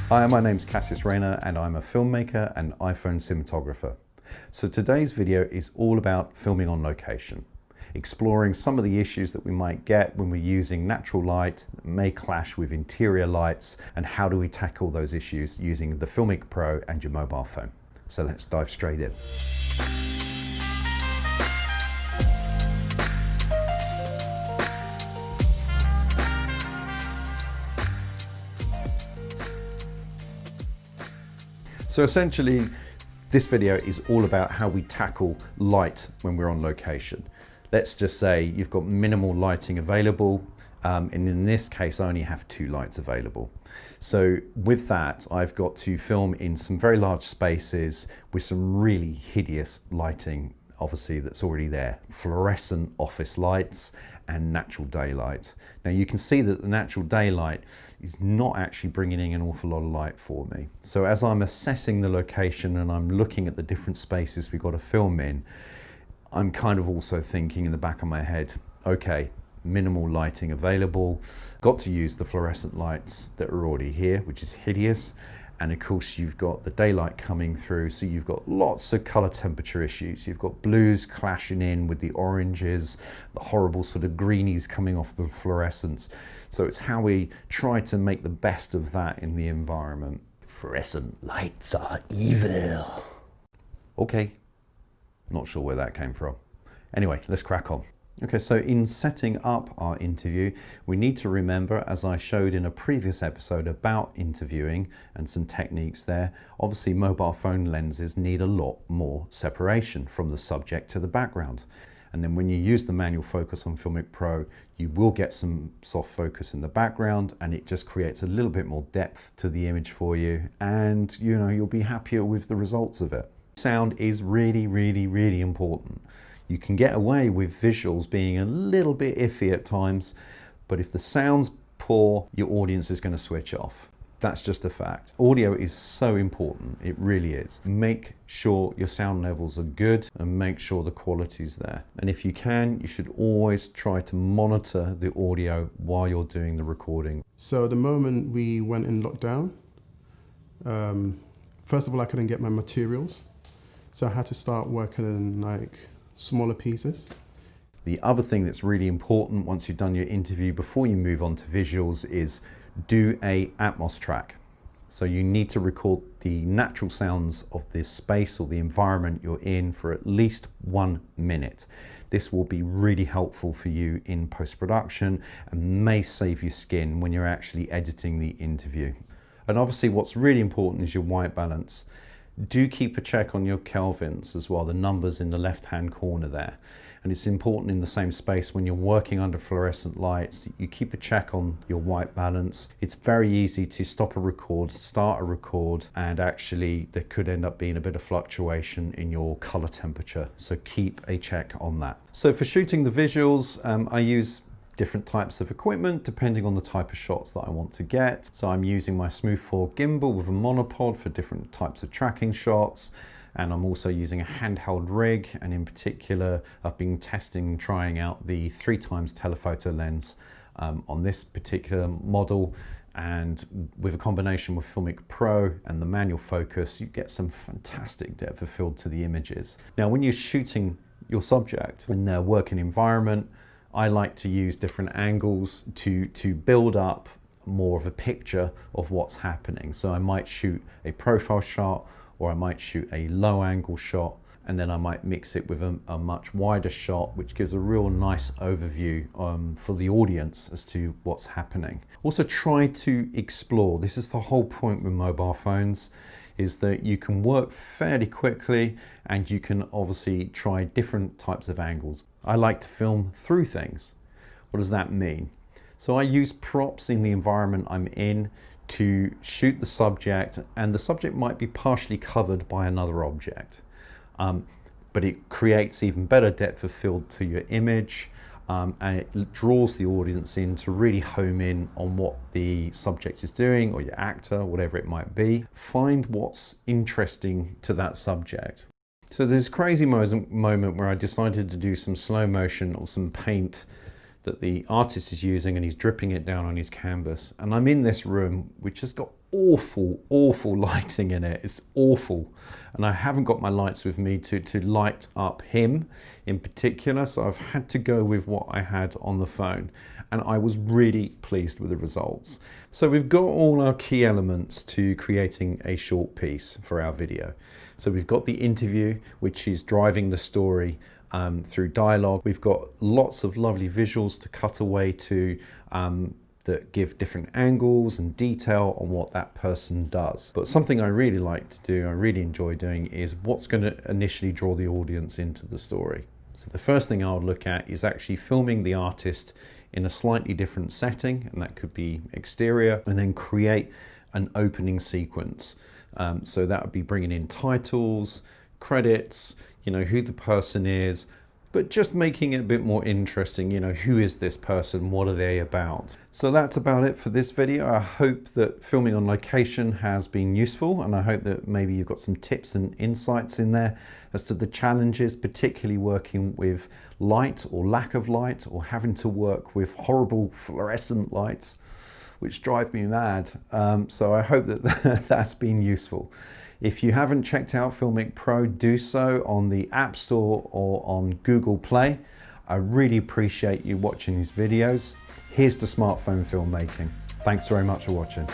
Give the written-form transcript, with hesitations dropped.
Hi, my name's Cassius Rayner and I'm a filmmaker and iPhone cinematographer. So today's video is all about filming on location, exploring some of the issues that we might get when we're using natural light that may clash with interior lights, and how do we tackle those issues using the FiLMiC Pro and your mobile phone. So let's dive straight in. So essentially, this video is all about how we tackle light when we're on location. Let's just say you've got minimal lighting available, and in this case I only have 2 lights available. So with that, I've got to film in some very large spaces with some really hideous lighting, obviously, that's already there. Fluorescent office lights and natural daylight. Now you can see that the natural daylight is not actually bringing in an awful lot of light for me. So as I'm assessing the location and I'm looking at the different spaces we've got to film in, I'm kind of also thinking in the back of my head, okay, minimal lighting available, got to use the fluorescent lights that are already here, which is hideous. And of course you've got the daylight coming through, so you've got lots of color temperature issues. You've got blues clashing in with the oranges, the horrible sort of greenies coming off the fluorescence. So it's how we try to make the best of that in the environment. Fluorescent lights are evil. Okay, not sure where that came from. Anyway, let's crack on. Okay, so in setting up our interview, we need to remember, as I showed in a previous episode about interviewing and some techniques there, obviously mobile phone lenses need a lot more separation from the subject to the background. And then when you use the manual focus on FiLMiC Pro, you will get some soft focus in the background, and it just creates a little bit more depth to the image for you, and you'll be happier with the results of it. Sound is really, really, really important. You can get away with visuals being a little bit iffy at times, but if the sound's poor, your audience is going to switch off. That's just a fact. Audio is so important, it really is. Make sure your sound levels are good and make sure the quality's there. And if you can, you should always try to monitor the audio while you're doing the recording. So the moment we went in lockdown, first of all, I couldn't get my materials. So I had to start working in smaller pieces. The other thing that's really important once you've done your interview before you move on to visuals is do a Atmos track. So you need to record the natural sounds of this space or the environment you're in for at least 1 minute. This will be really helpful for you in post-production and may save your skin when you're actually editing the interview. And obviously what's really important is your white balance. Do keep a check on your kelvins as well, the numbers in the left-hand corner there. And it's important in the same space when you're working under fluorescent lights, you keep a check on your white balance. It's very easy to stop a record, start a record, and actually there could end up being a bit of fluctuation in your color temperature. So keep a check on that. So for shooting the visuals, I use different types of equipment depending on the type of shots that I want to get. So I'm using my Smooth 4 gimbal with a monopod for different types of tracking shots, and I'm also using a handheld rig, and in particular I've been testing and trying out the 3x telephoto lens on this particular model, and with a combination with FiLMiC Pro and the manual focus, you get some fantastic depth of field to the images. Now when you're shooting your subject in their working environment, I like to use different angles to build up more of a picture of what's happening. So I might shoot a profile shot, or I might shoot a low angle shot, and then I might mix it with a much wider shot, which gives a real nice overview for the audience as to what's happening. Also try to explore. This is the whole point with mobile phones, is that you can work fairly quickly and you can obviously try different types of angles. I like to film through things. What does that mean? So I use props in the environment I'm in to shoot the subject, and the subject might be partially covered by another object. But it creates even better depth of field to your image, and it draws the audience in to really home in on what the subject is doing, or your actor, whatever it might be. Find what's interesting to that subject. So there's this crazy moment where I decided to do some slow motion of some paint that the artist is using, and he's dripping it down on his canvas. And I'm in this room which has got awful lighting in it. It's awful. And I haven't got my lights with me to light up him in particular, so I've had to go with what I had on the phone. And I was really pleased with the results. So we've got all our key elements to creating a short piece for our video. So we've got the interview, which is driving the story through dialogue. We've got lots of lovely visuals to cut away to that give different angles and detail on what that person does. But something I really like to do, I really enjoy doing, is what's going to initially draw the audience into the story. So the first thing I would look at is actually filming the artist in a slightly different setting, and that could be exterior, and then create an opening sequence. So that would be bringing in titles, credits, you know, who the person is, but just making it a bit more interesting, you know, who is this person, what are they about? So that's about it for this video. I hope that filming on location has been useful, and I hope that maybe you've got some tips and insights in there as to the challenges, particularly working with light or lack of light, or having to work with horrible fluorescent lights, which drive me mad. So I hope that that's been useful. If you haven't checked out FiLMiC Pro, do so on the App Store or on Google Play. I really appreciate you watching these videos. Here's to smartphone filmmaking. Thanks very much for watching.